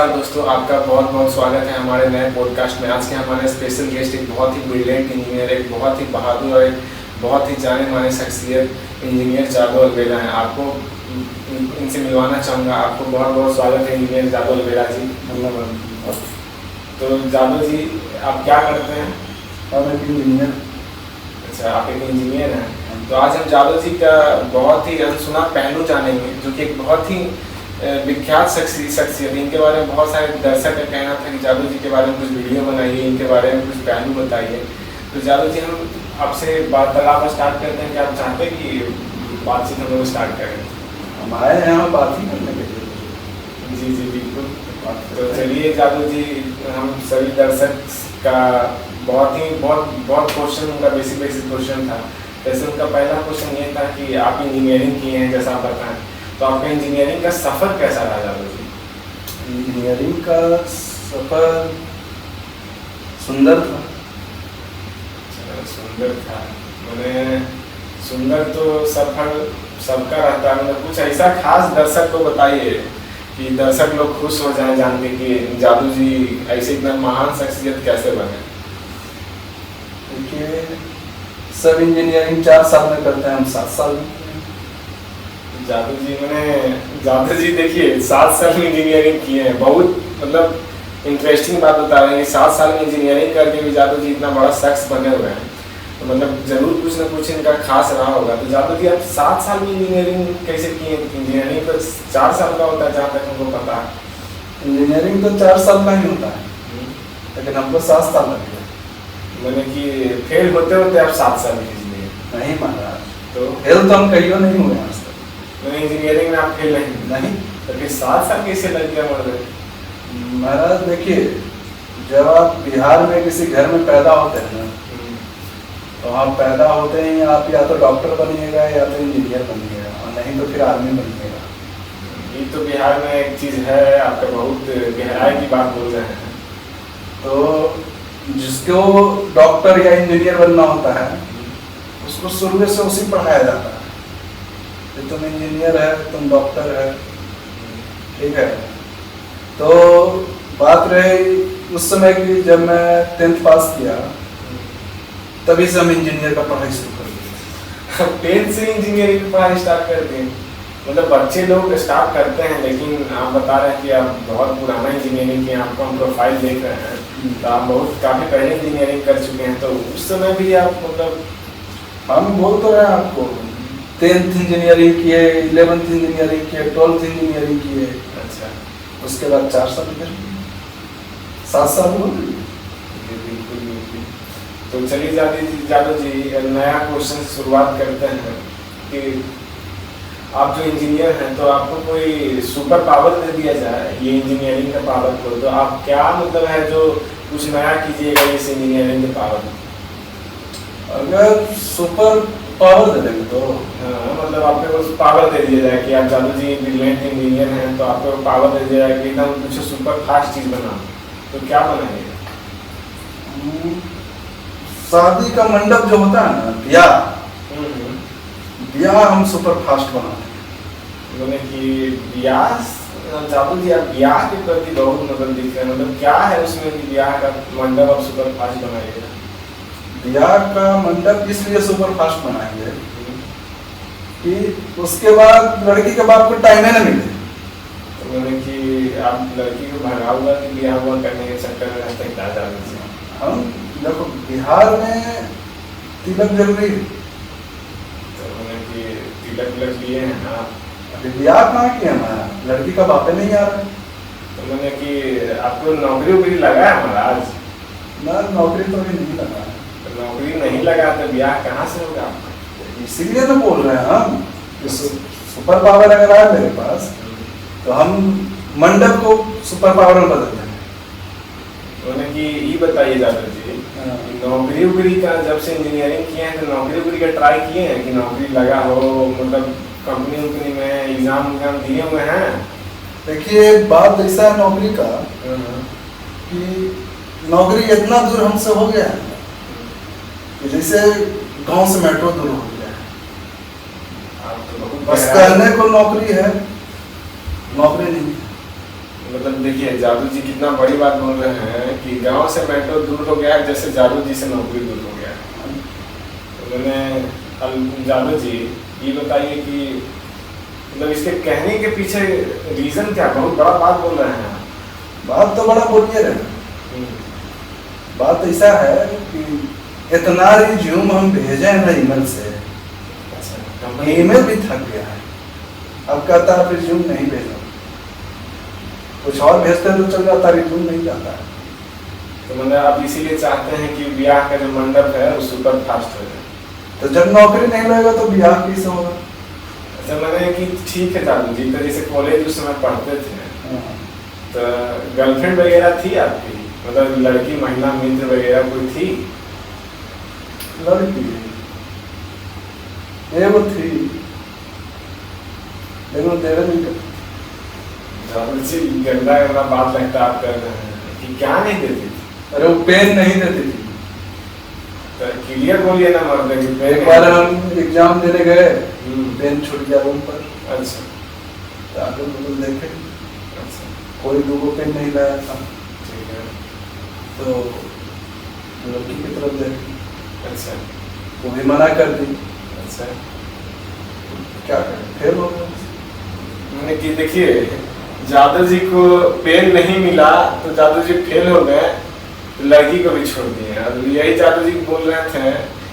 नमस्कार दोस्तों, आपका बहुत बहुत स्वागत है हमारे नए पॉडकास्ट में। आज के हमारे स्पेशल गेस्ट एक बहुत ही ब्रिलियंट इंजीनियर, एक बहुत ही बहादुर और एक बहुत ही जाने माने शख्सियत इंजीनियर जादू अलवेला हैं। आपको इनसे मिलवाना चाहूँगा। आपको बहुत बहुत स्वागत है इंजीनियर जादू अलवेला जी। धन्यवाद। तो जादू जी, आप क्या करते हैं? और एक इंजीनियर। अच्छा, आप एक इंजीनियर हैं। तो आज हम जादू जी का बहुत ही अनसुना पहलू जानेंगे, जो कि एक बहुत ही विख्यात शख्सियत। इनके बारे में बहुत सारे दर्शक का कहना था कि जादू जी के बारे में कुछ वीडियो बनाइए, इनके बारे में कुछ पहलू बताइए। तो जादू जी, हम आपसे वार्तालाप स्टार्ट करते हैं कि आप चाहते हैं कि बातचीत हम लोग स्टार्ट करें? हम आए हैं यहाँ बात ही करने के लिए। जी जी बिल्कुल। तो चलिए जादू जी, हम सभी दर्शक का बहुत क्वेश्चन, उनका बेसिक क्वेश्चन था। जैसे उनका पहला क्वेश्चन ये था कि आप इंजीनियरिंग किए हैं, जैसा आप बताएं, तो आपका इंजीनियरिंग का सफ़र कैसा रहा जादू जी? इंजीनियरिंग का सफ़र सुंदर था। सुंदर था, मैंने सुंदर तो सफ़र सबका रहता है। मतलब कुछ ऐसा खास दर्शक को बताइए कि दर्शक लोग खुश हो जाएं जान के कि जादू जी ऐसे इतना महान शख्सियत कैसे बने। देखिए, सब इंजीनियरिंग 4 साल में करते हैं, हम 7 साल में। जादू जी देखिए 7 साल में इंजीनियरिंग किए हैं। बहुत मतलब इंटरेस्टिंग बात बता रहे हैं कि 7 साल में इंजीनियरिंग करके भी जादू जी इतना बड़ा शख्स बने हुए हैं। तो मतलब जरूर कुछ ना कुछ इनका खास रहा होगा। तो जादू जी, आप 7 साल में इंजीनियरिंग कैसे किए? इंजीनियरिंग तो 4 साल का होता है जहाँ तक हमको पता है। इंजीनियरिंग तो 4 साल का ही होता है, लेकिन हमको 7 साल लग गया। मैंने कि फेल होते होते आप 7 साल में इंजीनियर? नहीं महाराज, तो फेल तो हम कहियो नहीं हुए आज तक। मैंने इंजीनियरिंग में आप फेल नहीं, तो फिर 7 साल कैसे लग गया मर्द? महाराज देखिए, जब आप बिहार में किसी घर में पैदा होते हैं ना, तो आप पैदा होते ही आप या तो डॉक्टर बनिएगा या तो इंजीनियर बनिएगा, और नहीं तो फिर आर्मी बनिएगा। ये तो बिहार में एक चीज़ है, आपका बहुत गहराई की बात बोल रहे हैं। तो जिसको डॉक्टर या इंजीनियर बनना होता है, उसको शुरू से उसी पढ़ाया जाता है कि तुम इंजीनियर है, तुम डॉक्टर है, ठीक है। तो बात रही उस समय की, जब मैं 10th पास किया, तभी से हम इंजीनियर का पढ़ाई शुरू कर दिया। 10th से इंजीनियरिंग की पढ़ाई स्टार्ट करते हैं? मतलब बच्चे लोग स्टार्ट करते हैं, लेकिन आप बता रहे हैं कि आप बहुत पुराना इंजीनियरिंग किए। आपको हम प्रोफाइल देख रहे हैं, तो आप काफ़ी पहले इंजीनियरिंग कर चुके हैं। तो उस समय भी आप मतलब, हम बोल तो रहे हैं आपको, 10th इंजीनियरिंग किए, 11th इंजीनियरिंग किए, 12th इंजीनियरिंग किए। अच्छा, उसके बाद 4 साल कर 7 साल हो गए। बिल्कुल बिल्कुल। तो चलिए जादू जी, नया क्वेश्चन से शुरुआत करते हैं कि आप जो इंजीनियर हैं, तो आपको कोई सुपर पावर दे दिया जाए ये इंजीनियरिंग का पावर को, तो आप क्या मतलब है जो कुछ नया कीजिएगा इस इंजीनियरिंग के पावर में? अगर सुपर पावर दे देंगे तो हाँ, मतलब आपको कुछ पावर दे दिया जाए कि आप जादू जी ब्रिलियंट इंजीनियर हैं, तो आपको पावर दे दिया जाए कि एकदम कुछ सुपर फास्ट चीज़ बनाओ, तो क्या बनाएंगे? शादी का मंडप जो होता है ना, ब्याह हम सुपर फास्ट बनाते मैंने कि ब्याह, जादू जी आप ब्याह के प्रति बहुत मतलब दिख रहे हैं। मतलब क्या है उसमें कि ब्याह का मंडप आप सुपर फास्ट बनाइएगा? ब्याह का मंडप इसलिए सुपर फास्ट बनाएंगे कि उसके बाद लड़की के बाप को टाइम ही न मिले। तो मैंने कि आप लड़की को भगा हुआ कि ब्याह हुआ करने के चक्कर में रहते क्या जाने से? हम देखो, बिहार में तिलक जरूरी है। तो मैंने कि तिलक लिए हैं आप? अभी ब्याह कहाँ किया हमारा, लड़की का बापे नहीं आ रहा है। तो मैंने कि आपको नौकरी वोकरी लगा है महाराज? ना, नौकरी तो अभी नहीं लगा है। तो नौकरी नहीं लगा तो ब्याह कहाँ से होगा आपका? इसीलिए तो बोल रहे हैं हम, सुपर पावर अगर आए मेरे पास, तो हम मंडप को सुपर पावर में बदल देंगे। मैंने कि ये बताइए जादू जी, नौकरी वोकरी का जब से इंजीनियरिंग किए हैं, तो नौकरी वोकरी का ट्राई किए हैं कि नौकरी लगा हो? मतलब कंपनी वंपनी में एग्जाम दिए हुए हैं? देखिए, बात ऐसा है नौकरी का कि नौकरी इतना दूर हमसे हो गया है कि जैसे गांव से मेट्रो दूर हो गया है। बस कहने को नौकरी है, नौकरी नहीं। मतलब देखिए जादू जी कितना बड़ी बात बोल रहे हैं कि गांव से मेट्रो दूर हो गया है, जैसे जादू जी से नौकरी दूर हो गया है। तो मैंने अब जादू जी ये बताइए कि मतलब इसके कहने के पीछे रीजन क्या, बहुत बड़ा बात बोल रहे हैं आप। बात तो बड़ा बोलिए रहे। बात ऐसा है कि इतना रिज्यूम हम भेजे ना ईमेल से, अच्छा ईमेल भी थक गया है। अब कहता है रिज्यूम नहीं भेजा, कुछ और भेजते तो चल जाता, रिज्यूम नहीं जाता है। तो मतलब आप इसीलिए चाहते हैं कि ब्याह का जो मंडप है वो सुपर फास्ट हो जाए। तो जब नौकरी नहीं लगेगा तो ब्याह कैसे होगा? अच्छा मैंने कि ठीक है जादू जी, तो जैसे कॉलेज उस समय पढ़ते थे तो गर्लफ्रेंड वगैरह थी आपकी, मतलब लड़की महिला मित्र वगैरह कोई थी? लड़की वो थी, लेकिन तेरे नहीं करती। जादू जी गंदा गंदा बात लगता आप कर रहे हैं कि क्या नहीं देती थी? अरे वो पेन नहीं देती थी। तो क्लियर बोलिए ना मर्द कि पेन एक बार हम एग्जाम देने गए, हम्म। पेन छूट गया रूम पर। अच्छा तो आगे गूगल देखे, अच्छा कोई दूगो पेन नहीं लाया था। ठीक है। तो लड़की की तरफ देखी, अच्छा वो भी मना कर दी। अच्छा क्या करें, फेल हो गया। मैंने कि देखिए जादू जी को पेन नहीं मिला तो जादू जी फेल हो गए, तो लड़की को भी छोड़ दिए। अब यही जादू जी बोल रहे थे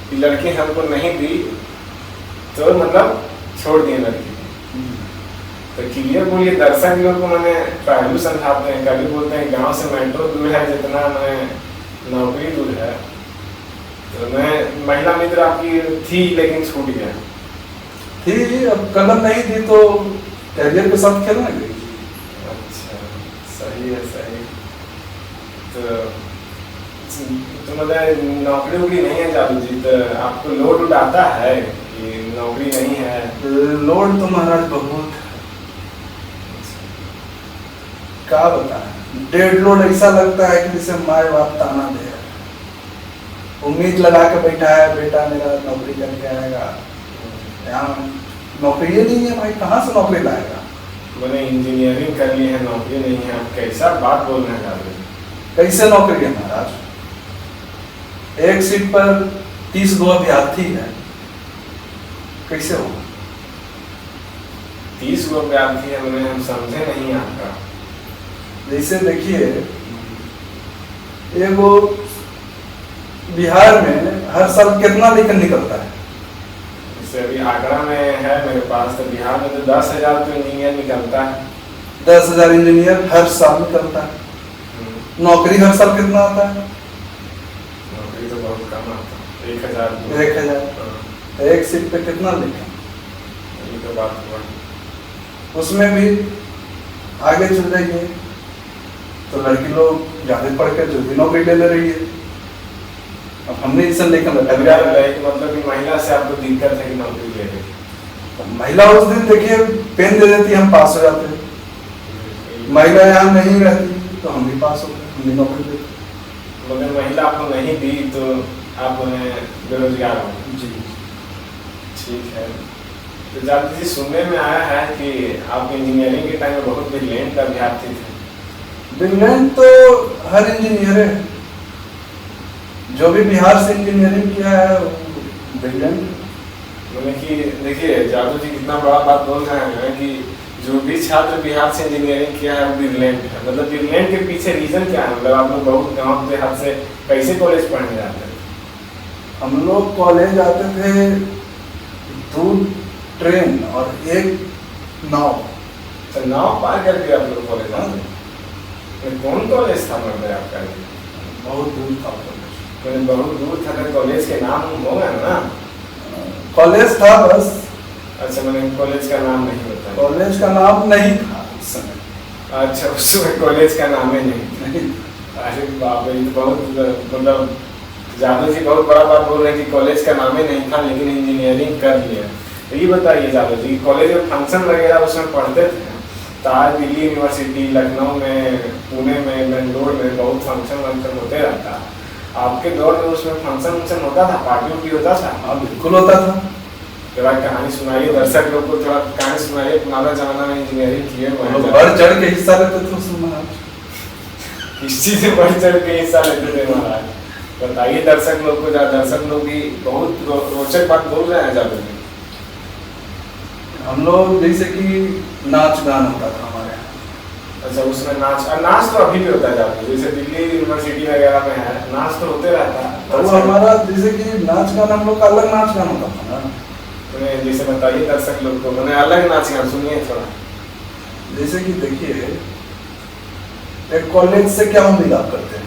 कि लड़की हमको नहीं दी तो मतलब छोड़ दिए लड़की को। तो क्लियर बोलिए, दर्शक लोग को मैंने पहलू समझाते हैं, कभी बोलते हैं गांव से मेट्रो दूर है जितना मैं नौकरी दूर है। तो मैं महिला मित्र आपकी थी लेकिन छूट गया थी, अब कलम नहीं दी तो कैरियर के साथ खेलना गई। अच्छा सही है सही। तो मतलब नौकरी वोकरी नहीं है जादू जी, तो आपको लोड उठाता है कि नौकरी नहीं है? लोड तो महाराज बहुत है, क्या बताएं। डेढ़ लोड ऐसा लगता है कि जैसे माए बाप ताना दे रहे हैं। उम्मीद लगा के बैठा है बेटा मेरा नौकरी करके आएगा, यहाँ नौकरी नहीं है भाई, कहाँ से नौकरी लाएगा? मैंने इंजीनियरिंग कर ली है, नौकरी नहीं है, आप कैसा बात बोल रहे हैं जादू जी? कैसे नौकरी है महाराज? एक सीट पर 30 गो अभ्यर्थी है, कैसे होगा? 30 गो अभ्यर्थी है, मैंने हम समझे नहीं आपका। जैसे देखिए एगो बिहार में हर साल कितना लेकर निकलता है? जैसे अभी आंकड़ा में है मेरे पास, तो बिहार में तो 10,000 तो इंजीनियर निकलता है। 10,000 इंजीनियर हर साल निकलता है। नौकरी हर साल कितना आता है? नौकरी तो बहुत कम आता है, 1,000। 1,000। एक सीट पे कितना लिखा? ये तो बात हुआ। उसमें भी आगे चल जाइए तो लड़की लोग ज्यादा पढ़ कर जल्दी नौकरी ले ले रही है। अब हमने इसे लेकर मतलब कि महिला से आपको दिक्कत है कि नौकरी ले रही? महिला उस दिन देखिए पेन दे देती, हम पास हो जाते हैं। महिला यहाँ नहीं रहती तो हम भी पास हो गए, हम भी नौकरी ले। मगर महिला आपको नहीं दी तो आप बेरोजगार हो? जी ठीक है। तो जादू जी सुनने में आया है कि आप इंजीनियरिंग के टाइम में बहुत ब्रिलियंट अभ्यर्थी थे। ब्रिलियंट तो हर इंजीनियर है, जो भी बिहार से इंजीनियरिंग किया है ब्रिलियंट। मतलब कि देखिए जादू जी कितना बड़ा बात बोल रहे हैं कि जो भी छात्र बिहार से इंजीनियरिंग किया है वो ब्रिलियंट है। मतलब ब्रिलियंट के पीछे रीजन क्या है? मतलब आप लोग बहुत गाँव के हाथ से कैसे कॉलेज पढ़ने जाते थे? हम लोग कॉलेज आते थे 2 ट्रेन और 1 नाव। तो नाव पार करके आप लोग कॉलेज आते थे? कौन कॉलेज था मतलब आपका? बहुत दूर था कॉलेज। मैंने बहुत दूर था तो कॉलेज के नाम होगा ना? कॉलेज था बस। अच्छा मैंने कॉलेज का नाम नहीं होता? कॉलेज का नाम नहीं था उस समय। अच्छा उस समय कॉलेज का नाम ही नहीं? अरे बाप रे, तो बहुत मतलब जादू जी बहुत बड़ा बात बोल रहे हैं कि कॉलेज का नाम ही नहीं था लेकिन इंजीनियरिंग कर लिया। तो ये बताइए जादू जी, कॉलेज में फंक्शन वगैरह उसमें पढ़ते थे? तो आज दिल्ली यूनिवर्सिटी, लखनऊ में, पुणे में, बेंगलोर में बहुत फंक्शन वंक्शन होते रहता है। आपके दौर में उसमें फंक्शन वंक्शन होता था, पार्टी उर्टी होता था? हाँ बिल्कुल होता था। थोड़ा कहानी सुनाइए दर्शक लोग को, थोड़ा कहानी सुनाइए, पुराना जमाना में इंजीनियरिंग किए हुए हैं। बढ़ चढ़ के हिस्सा लेते थे उसमें महाराज। किस चीज में बढ़ चढ़ के हिस्सा लेते थे महाराज? बताइए दर्शक लोग को, दर्शक लोग भी बहुत रोचक बात बोल रहे हैं जादू जी। हम लोग जैसे कि नाच गान होता था हमारे यहाँ। अच्छा, उसमें नाच तो अभी भी होता है जादू, जैसे दिल्ली यूनिवर्सिटी वगैरह में है, नाच तो होते रहता है। तो वो हमारा जैसे कि नाच गान हम लोग का अलग नाच गान होता था ना। जैसे बताइए दर्शक लोग को, मैंने अलग नाच गान सुनिए थोड़ा। जैसे कि देखिए, एक कॉलेज से क्या उम्मीद आप करते हैं?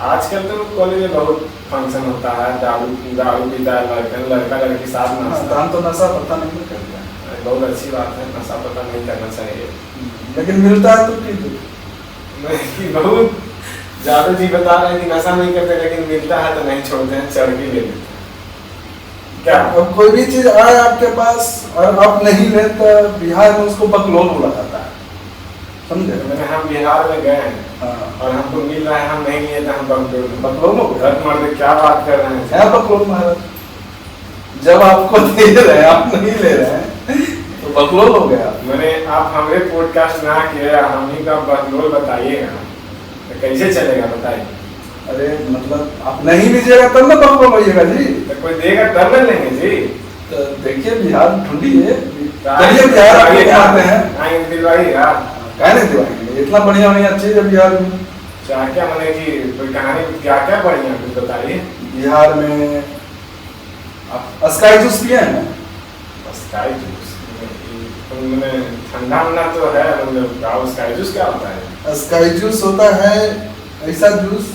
आजकल तो कॉलेज में बहुत फंक्शन होता है, दारू पीता है लड़का लड़की साथ नाचता हम तो नशा पता नहीं करते हैं। बहुत अच्छी बात है, नशा पता नहीं करना चाहिए, लेकिन मिलता है तो ठीक है। नहीं, बहुत जादू जी बता रहे हैं कि नशा नहीं करते, लेकिन मिलता है तो नहीं छोड़ते हैं, चढ़ के ले लेते हैं। क्या अब कोई भी चीज आए आपके पास और आप नहीं ले तो बिहार में उसको बकलोल बोला जाता है, समझे? मैंने हम बिहार में गए हैं हाँ। और हमको मिल रहा है, हम नहीं लिए तो हम बकलोल हो गया। मर्द क्या बात कर रहे हैं? है बकलोल महाराज, जब आपको दे रहे हैं आप नहीं ले रहे हैं तो बकलोल हो गया। मैंने आप हमारे पॉडकास्ट ना किया, हम ही का बकलोल बताइएगा तो कैसे चलेगा बताइए? अरे मतलब आप नहीं लीजिएगा तब ना बकलोल होइएगा जी। तो कोई देगा तब ना लेंगे जी। तो देखिए बिहार ठंडी है, चलिए बिहार आपको घुमाते हैं। आएंगे दिलवाइएगा, क्या नहीं दिवाएंगे, इतना बढ़िया बढ़िया चीज है बिहार में। क्या क्या मैंने कि कोई कहानी क्या क्या बढ़िया कुछ बताइए। बिहार में आप स्काई जूस पिए हैं ना? स्काई जूस मैंने ठंडा वंडा तो है, मतलब स्काई जूस क्या होता है? स्काई जूस होता है ऐसा जूस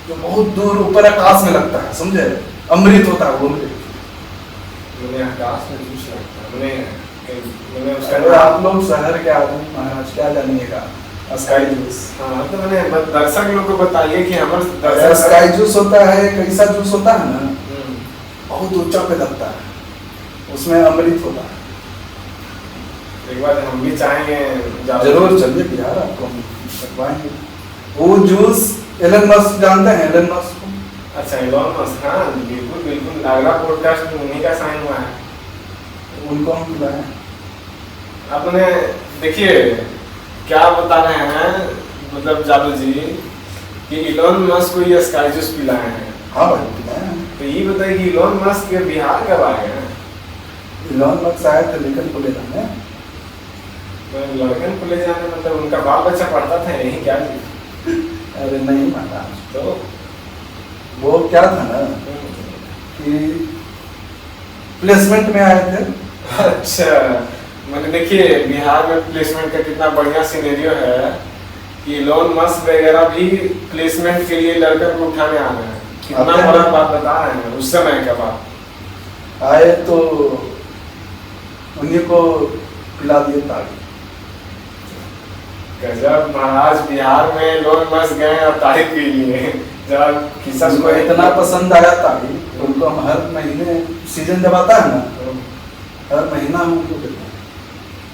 जो बहुत दूर ऊपर आकाश में लगता है, समझे? अमृत होता है वो अमृत। मैंने आकाश में जूस लगता है, मैंने उसका अरे आप लोग शहर के आदमी महाराज क्या जानिएगा स्काई जूस। हाँ तो मैंने दर्शक लोग को बताइए कि हमारे अरे स्काई जूस होता है एक ऐसा जूस होता है ना, बहुत ऊंचा पे लगता है, उसमें अमृत होता है। एक बार हम भी चाहेंगे जरूर चलिए बिहार, आपको हम सकवाएंगे। वो जूस एलन मस्क जानते हैं? एलन मस्क को? अच्छा, एलन मस्क, हाँ बिल्कुल बिल्कुल, अगला पॉडकास्ट में उन्हीं का साइन हुआ है, उनको हम बुलाएं। आपने देखिए क्या बता रहे हैं, मतलब जादू जी कि एलन मस्क को ये स्काई जूस पिलाए हैं। हाँ भाई पिलाएं। तो ये बताइए कि एलन मस्क के बिहार कब आए हैं? एलन मस्क आए थे लेकिन को ले जाने, लड़कन को ले जाने, मतलब उनका बाल बच्चा पढ़ता था यही क्या जी? अरे नहीं महाराज, तो वो क्या था ना कि प्लेसमेंट में आए थे। अच्छा, मैंने देखिए बिहार में प्लेसमेंट का कितना बढ़िया सिनेरियो है कि एलन मस्क वगैरह भी प्लेसमेंट के लिए लड़कन को उठाने आ रहे हैं। कितना बड़ा बात बता रहे हैं, उस समय का बात। आए तो उन्हीं को पिला दिए ताड़ी। गजब महाराज, बिहार में एलन मस्क गए और ताड़ी पी लिए। जरा किस्सा उनको इतना पसंद आया ताड़ी, उनको हम हर महीने सीजन जब आता है ना, हर महीना हम उनको देते हैं।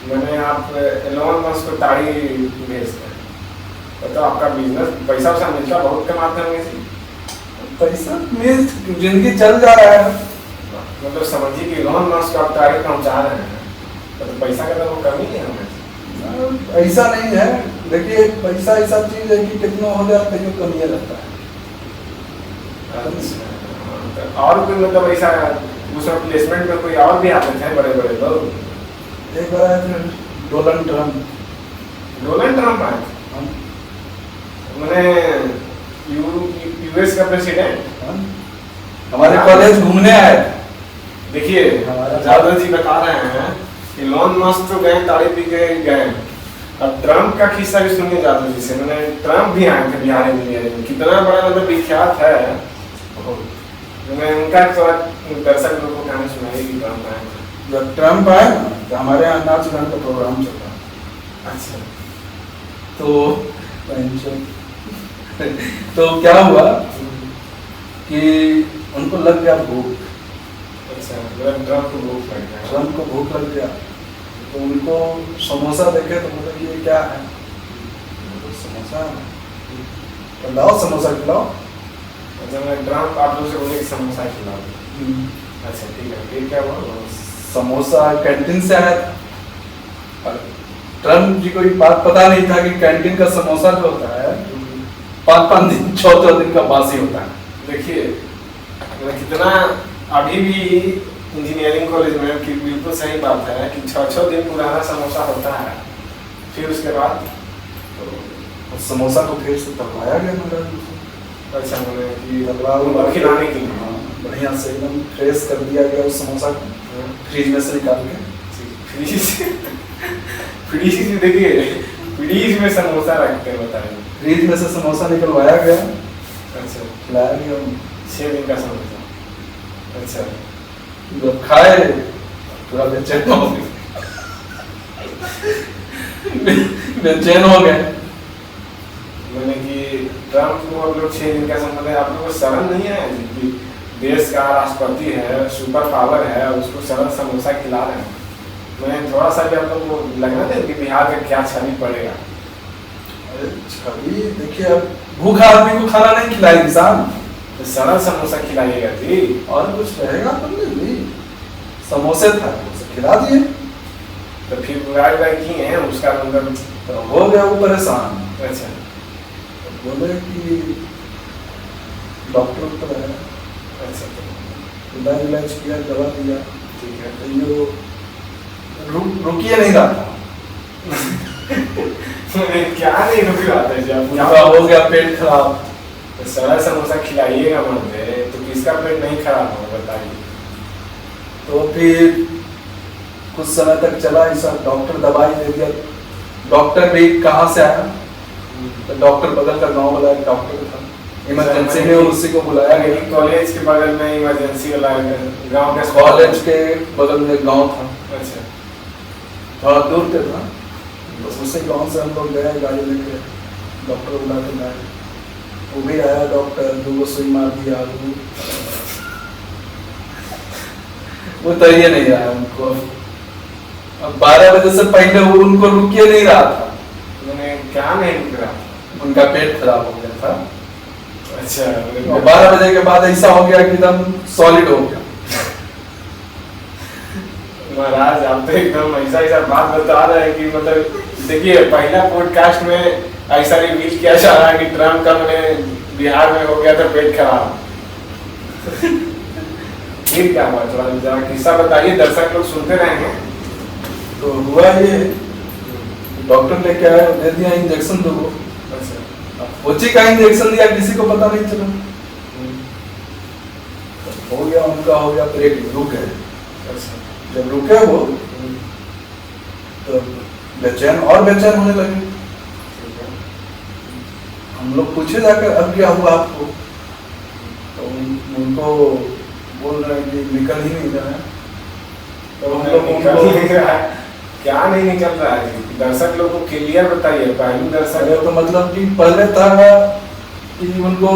मैंने आप एलन मस्क को ताड़ी भेजते हैं, तो आपका बिजनेस पैसा वैसा मिलता, बहुत कमाते होंगे जी। पैसा में जिंदगी चल जा रहा है, मतलब समझिए कि एलन मस्क को आप ताड़ी पहुंचा रहे हैं, तो पैसा का तो कमी नहीं है। ऐसा नहीं है, देखिए पैसा ऐसा चीज है कि कितना हो जाए कहीं कमी रहता है। और कोई मतलब ऐसा उसमें प्लेसमेंट में कोई और भी आते थे बड़े बड़े लोग? एक बार आए थे डोनाल्ड ट्रम्प। डोनाल्ड ट्रम्प आए थे, मैंने यूएस का प्रेसिडेंट हमारे कॉलेज घूमने आए। देखिए जादव जी बता रहे हैं कि एलन मस्क तो गए ताड़ी पी के गए, अब ट्रम्प का किस्सा भी सुनिए जादव जी से। मैंने ट्रम्प भी आए थे बिहार इंजीनियरिंग में, कितना बड़ा मतलब विख्यात है। मैं उनका थोड़ा दर्शक लोगों को कहानी सुनाई कि ट्रम्प आए थे। जब ट्रम्प आए ना तो हमारे यहाँ नाच गान का प्रोग्राम चल रहा। अच्छा, तो क्या हुआ कि उनको लग गया भूख। अच्छा, मतलब ट्रम्प को भूख लग गया। ट्रम्प को भूख लग गया तो उनको समोसा देखे तो बोले कि ये क्या है? तो समोसा तो लाओ समोसा खिलाओ। अच्छा, मैं ट्रम्प आप लोग से बोले कि समोसा खिलाओ। अच्छा ठीक है, फिर क्या हुआ? समोसा कैंटीन से आया था, और ट्रम्प जी को ये बात पता नहीं था कि कैंटीन का समोसा जो होता है 5-5 दिन 4 दिन का बासी होता है। देखिए मतलब कितना अभी भी इंजीनियरिंग कॉलेज में कि बिल्कुल सही बात है कि 6-6 दिन पुराना समोसा होता है, फिर उसके बाद तो समोसा को फिर से तलवाया गया मतलब, अच्छा मैंने कि तलवा उनको खिलाने के लिए। हाँ, बढ़िया से एकदम फ्रेश कर दिया गया उस समोसा को, फ्रिज में से निकाल के। फ्रीज फ्रीज में देखिए, फ्रीज में समोसा रखते हैं बताइए। फ्रिज में से समोसा निकलवाया गया, अच्छा खिलाया गया। 6 दिन का समोसा। अच्छा जब खाए थोड़ा बेचैन हो गए, बेचैन हो गए। मैंने कि ट्रम्प को हम लोग 6 दिन का समोसा है, आप लोग को शर्म नहीं है कि देश का राष्ट्रपति है, सुपर पावर है, उसको सरल समोसा खिला रहे हैं। मैं थोड़ा सा भी आप लोग को लगना था कि बिहार का क्या छवि पड़ेगा। अरे छवि देखिए, अब भूखा आदमी को खाना नहीं खिलाएंगे साहब, तो सरल समोसा खिलाइएगा जी। और कुछ रहेगा तो नहीं, समोसे था उसे खिला दिए, तो फिर बुराई बुराई किए हैं उसका मतलब। तो हो गया वो परेशान। अच्छा तो बोले कि डॉक्टर तो है, अच्छा इलाज किया, दवा दिया, ठीक है। तो ये रुकिए नहीं रहा था। क्या नहीं रुक रहा था जब उनका हो गया पेट खराब। तो सरल समोसा खिलाइएगा मर्दे, तो किसका पेट नहीं खराब होगा बताइए। तो फिर कुछ समय तक चला ऐसा, डॉक्टर दवाई दे दिया। डॉक्टर भी कहाँ से आया, तो डॉक्टर बगल का गांव वाला एक डॉक्टर था, इमरजेंसी में उसी को बुलाया गया। कॉलेज के बगल में इमरजेंसी वाला गांव के कॉलेज के बगल में एक गांव था, अच्छा थोड़ा दूर पे था, बस उसी गांव से हम लोग गए गाड़ी लेके, डॉक्टर बुला के लाए। वो भी आया डॉक्टर, 2 सुई मार दिया। वो तो ये नहीं रहा उनको, अब 12 बजे से पहले वो उनको रुकिए नहीं रहा था। मैंने क्या नहीं रुक रहा, उनका पेट खराब हो गया था। अच्छा और 12 बजे के बाद ऐसा हो गया कि एकदम सॉलिड हो गया। महाराज आप तो एकदम ऐसा ऐसा बात बता रहे हैं कि मतलब देखिए, पहला पॉडकास्ट में ऐसा रिवील किया जा रहा है कि ट्रम्प का मैंने बिहार में हो गया था पेट खराब। फिर क्या हुआ, थोड़ा जरा किस्सा बताइए, दर्शक लोग सुनते रहेंगे। तो हुआ ये, डॉक्टर लेके आया, दे दिया इंजेक्शन 2। अच्छा कोची का इंजेक्शन दिया, किसी को पता नहीं चला। हो गया उनका, हो गया ब्रेक, रुक गए। अच्छा जब रुके वो तो बेचैन और बेचैन होने लगे। हम लोग पूछे जाकर अब क्या हुआ आपको, तो उनको बोल रहे हैं कि निकल ही नहीं रहा है। तो हम लोग उनको क्या नहीं निकल रहा है, दर्शक लोग को क्लियर बताइए। पहले दर्शक तो मतलब कि पहले था कि उनको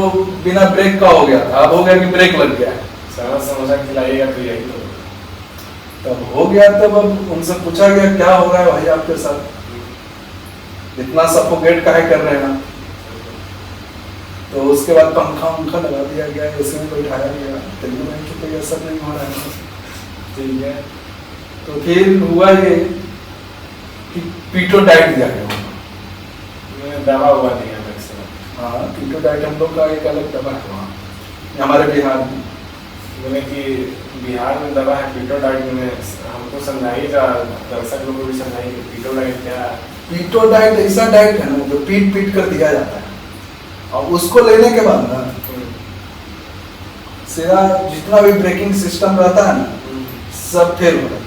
बिना ब्रेक का हो गया था, अब हो गया कि ब्रेक लग गया। सारा समोसा खिलाइएगा तो यही तो। तब हो गया, तब अब उनसे पूछा गया क्या हो रहा है भाई आपके साथ, इतना सफोकेट काहे कर रहे हैं। तो उसके बाद पंखा उंखा लगा दिया गया, एसी में बैठाया गया, तेलुगु में कि कोई असर नहीं हो रहा है। ठीक है, तो फिर हुआ ये कि पीटो डाइट दिया गया, दवा हुआ नहीं है मैक्सिमम। हाँ पीटो डाइट हम लोग का एक अलग दवा है वहाँ हमारे बिहार में। बोले कि बिहार में दवा है पीटो डाइट, में हमको समझाइएगा, दर्शक लोगों को भी समझाइए पीटो डाइट क्या है। पीटो डाइट ऐसा डाइट है ना जो पीट पीट कर दिया जाता है, और उसको लेने के बाद ना सीधा जितना भी ब्रेकिंग सिस्टम रहता है ना सब फेल हो जाता है।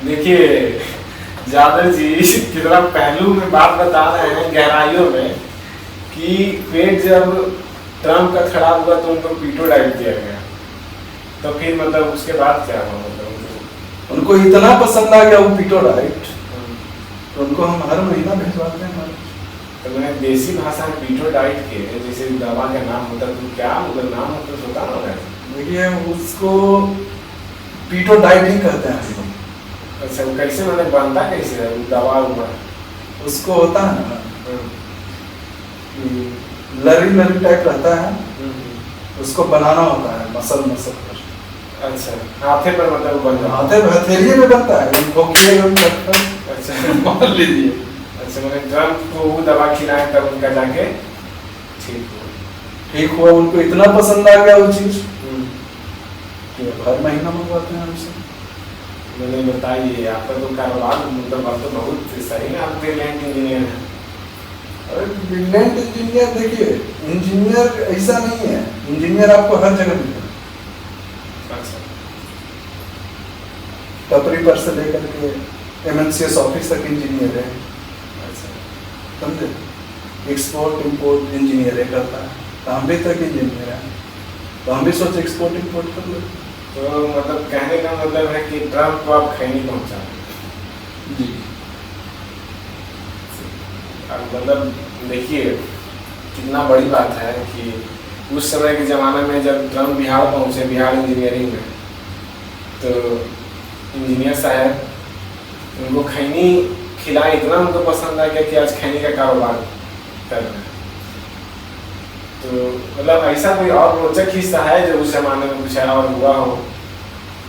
देखिए जादव जी कितना पहलू में बात बता रहे हैं, गहराइयों में, कि पेट जब ट्रम्प का खराब हुआ तो उनको पीटो डाइट दिया गया, तो फिर मतलब उसके बाद क्या हुआ, मतलब उनको इतना पसंद आ गया वो पीटो डाइट, तो उनको हम हर महीना भिजवाते हैं। तो मैंने देसी भाषा में पीटो डाइट के जैसे दवा का नाम होता है, तो क्या मतलब नाम होता होता ना। देखिए उसको पीटो डाइट ही कहते हैं हम लोग। अच्छा वो कैसे मैंने बनता कैसे है दवा हुआ, उसको होता है ना कि लरी लरी टाइप रहता है, उसको बनाना होता है मसल कर। अच्छा, हाथे पर मतलब बन रहा हाथे हथेलिए में बनता है, खोखिए में बनता है। अच्छा मान लीजिए। अच्छा, मैंने ड्रम को वो दवा खिलाएं तब उनका जाके ठीक हुआ, उनको इतना पसंद आ गया वो चीज कि हर महीना मंगवाते हैं हमसे। मैंने बताइए, आपका तो कारोबार मतलब आप तो बहुत सही ना, आप ब्रिलियंट इंजीनियर हैं। अरे ब्रिलियंट इंजीनियर, देखिए इंजीनियर ऐसा नहीं है, इंजीनियर आपको हर जगह मिलेगा। अच्छा, टपरी पर से लेकर के MNCS ऑफिस तक इंजीनियर है, अच्छा, समझे। एक्सपोर्ट इंपोर्ट इंजीनियर है करता है, तो हम भी तक इंजीनियर है, तो हम भी सोचे एक्सपोर्ट इंपोर्ट कर लो। तो मतलब कहने का मतलब है कि ड्रम को आप खैनी पहुंचा जी। मतलब देखिए कितना बड़ी बात है कि उस समय के ज़माने में जब ड्रम बिहार पहुंचे, बिहार इंजीनियरिंग में, तो इंजीनियर साहब उनको खैनी खिलाए, इतना उनको पसंद आ गया कि आज खैनी का कारोबार कर रहे हैं। तो मतलब ऐसा कोई और रोचक हिस्सा है जो उस जमाने में कुछ और हुआ हो?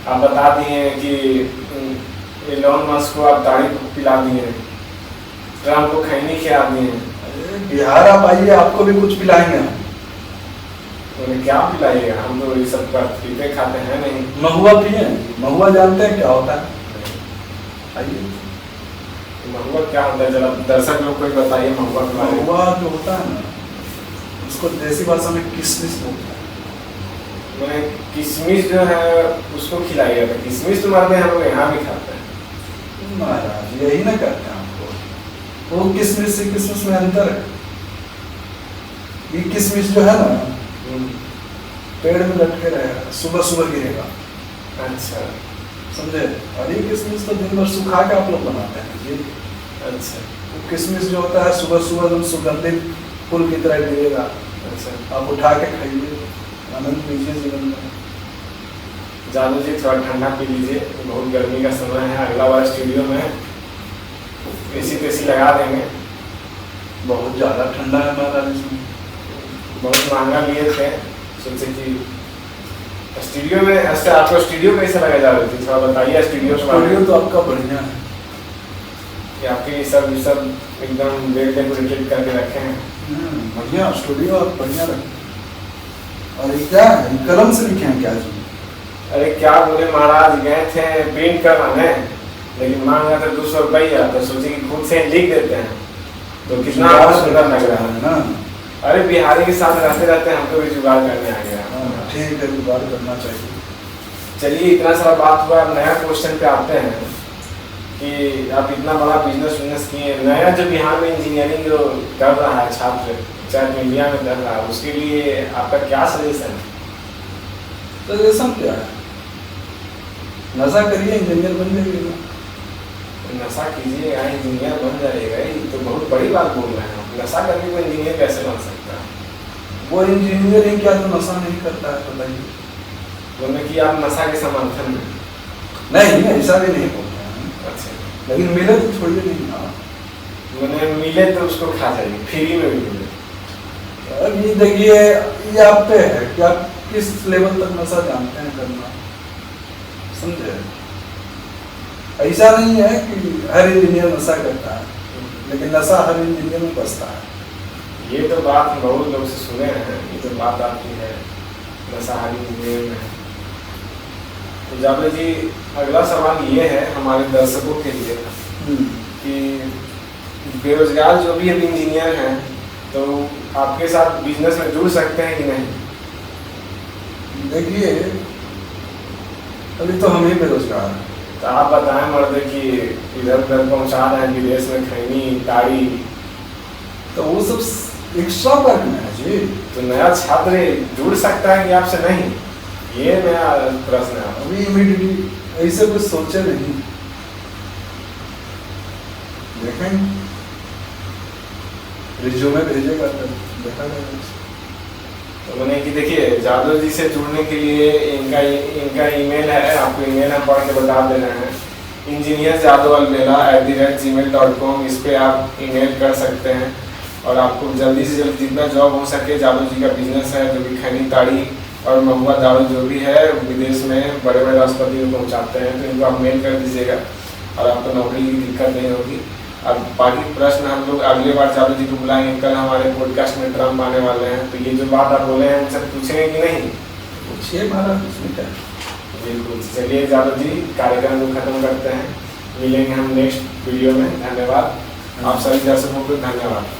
आप बता दिए कि एलोन मस्क को आप दाढ़ी पिला दिए, ट्रम्प को खैनी खिला दिए। बिहार आप आइए, आपको भी कुछ पिलाएंगे हम। उन्हें क्या पिलाइएगा, हम तो ये सब पीते खाते हैं नहीं। महुआ पिए, महुआ जानते हैं क्या होता है? आइए। महुआ क्या होता है, जरा दर्शक लोग को बताइए महुआ के बारे में। महुआ जो होता है ना, उसको देसी भाषा में किशमिश बोलते हैं। मैंने किशमिश जो है उसको खिलाइएगा। किशमिश तो मारते हैं, हम लोग यहाँ भी खाते हैं। महाराज यही ना करते हैं हमको, वो किशमिश से किशमिश में अंतर है। ये किशमिश जो है ना, पेड़ में लटके रहेगा, सुबह सुबह गिरेगा। अच्छा, समझे। और ये किशमिश तो दिन भर सुखा के आप लोग बनाते हैं जी। अच्छा, वो किशमिश जो होता है सुबह सुबह एकदम सुगंधित फूल की तरह गिरेगा। अच्छा, आप उठा के खाइए, आनंद लीजिए जीवन में। जादू जी थोड़ा ठंडा पी लीजिए, बहुत गर्मी का समय है। अगला बार स्टूडियो में एसी तेसी लगा देंगे। बहुत ज़्यादा ठंडा है महाराज इसमें। बहुत महंगा लिए थे, सोचे कि स्टूडियो में। अच्छा, आपको स्टूडियो कैसे लगा जा रही थी, थोड़ा बताइए स्टूडियो के बारे में। स्टूडियो तो आपका बढ़िया है कि आपके सब एकदम वेल डेकोरेटेड करके रखे हैं। बढ़िया स्टूडियो, आप बढ़िया रखें। और ये क्या है, कलम से लिखे हैं क्या जी? अरे क्या बोले महाराज, गए थे प्रिंट करवाने, लेकिन मांग रहा था 200 रुपया, तो सोचे कि खुद से लिख देते हैं, तो कितना सुंदर लग रहा है ना। अरे बिहारी के साथ रहते रहते हमको भी जुगाड़ करने आ गया। ठीक है, जुगाड़ करना चाहिए। चलिए, इतना सारा बात हुआ, अब नया क्वेश्चन पे आते हैं कि आप इतना बड़ा बिजनेस किए, नया जो बिहार में इंजीनियरिंग जो कर रहा है छात्र, चाहे इंडिया में कर रहा है, उसके लिए आपका क्या सजेशन है? सजेशन क्या है? नशा करिए, इंजीनियर बन जाइएगा। नशा कीजिएगा, इंजीनियर बन जाएगा, ये तो बहुत बड़ी बात बोल रहे हैं। नशा करके कोई इंजीनियर कैसे बन सकता है? वो इंजीनियरिंग क्या तो नशा नहीं करता है, बताइए। बोलने कि आप नशा के समर्थन में? नहीं, ऐसा भी नहीं बोलते हैं। अच्छा, लेकिन मिले तो छोड़िए नहीं ना। मैंने मिले तो उसको खा जाइए, फ्री में भी मिले। अब ये देखिए, ये आप पे है कि आप किस लेवल तक नशा जानते हैं करना, समझे। ऐसा नहीं है कि हर इंजीनियर नशा करता है, लेकिन नशा हर इंजीनियर में बसता है। ये तो बात हम बहुत लोग से सुने हैं, ये तो बात आपकी है, नशा हर इंजीनियर में है। तो जावेद जी, अगला सवाल ये है हमारे दर्शकों के लिए कि बेरोजगार जो भी अब इंजीनियर हैं, तो आपके साथ बिजनेस में जुड़ सकते हैं कि नहीं? देखिए, अभी तो हम ही बेरोजगार हैं। तो आप बताएं मर्द कि इधर उधर पहुंचा रहे हैं, विदेश में खैनी ताड़ी, तो वो सब एक्स्ट्रा वर्क में है जी। तो नया छात्र जुड़ सकता है कि आपसे नहीं? ये नया प्रश्न है। अभी इमीडिएटली ऐसे कुछ सोचे नहीं, देखें रिज्यूमे भेजेगा तो देखा जाएगा। तो मैंने कि देखिए, जादव जी से जुड़ने के लिए इनका ईमेल है, आपको ईमेल हम पढ़ के बता दे रहे हैं। engineerjadovalbela@gmail.com, इस पर आप ईमेल कर सकते हैं। और आपको जल्दी से जल्दी जितना जॉब हो सके, जादव जी का बिजनेस है जो कि खैनी ताड़ी और महुआ दारू जो भी है विदेश में बड़े बड़े राष्ट्रपति में पहुँचाते हैं, तो इनको आप मेल कर दीजिएगा और आपको नौकरी की दिक्कत नहीं होगी। अब बाकी प्रश्न हम लोग अगले बार जादव जी को बुलाएंगे। कल हमारे पॉडकास्ट में ट्रम्प आने वाले हैं, तो ये जो बात आप बोले हैं उनसे पूछेंगे कि नहीं? पूछिए महाराज, इसमें क्या? बिल्कुल। चलिए जादव जी, कार्यक्रम को खत्म करते हैं, मिलेंगे हम नेक्स्ट वीडियो में। धन्यवाद आप सभी दर्शकों को, धन्यवाद।